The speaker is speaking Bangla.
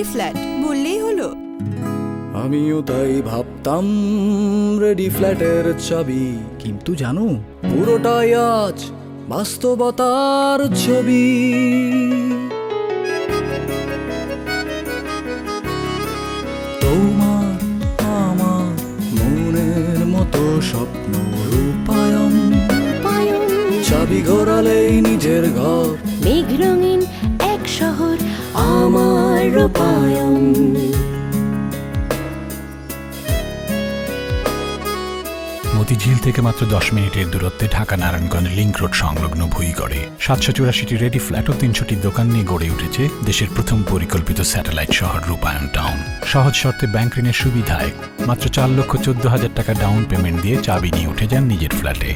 রেডি ফ্ল্যাট বললেই হলো। আমিও তাই ভাবতাম রেডি ফ্ল্যাটের চাবি, কিন্তু জানো পুরোটাই আজ বাস্তবতার ছবি। তোমার আমার মনের মতো স্বপ্ন রূপায়ণ, চাবি ঘোরালেই নিজের ঘর, মেঘ রঙিন এক শহর আমার রূপায়ণ। মতিঝিল থেকে মাত্র 10 মিনিটের দূরত্বে ঢাকা নারায়ণগঞ্জ লিংক রোড সংলগ্ন ভুইগড়ে 784টি রেডি ফ্ল্যাট ও 300টি দোকান নিয়ে গড়ে উঠেছে দেশের প্রথম পরিকল্পিত স্যাটেলাইট শহর রূপায়ণ টাউন। সহজ শর্তে ব্যাংক ঋণের সুবিধায় মাত্র 4,14,000 টাকা ডাউন পেমেন্ট দিয়ে চাবি নিয়ে উঠে যান নিজের ফ্ল্যাটে।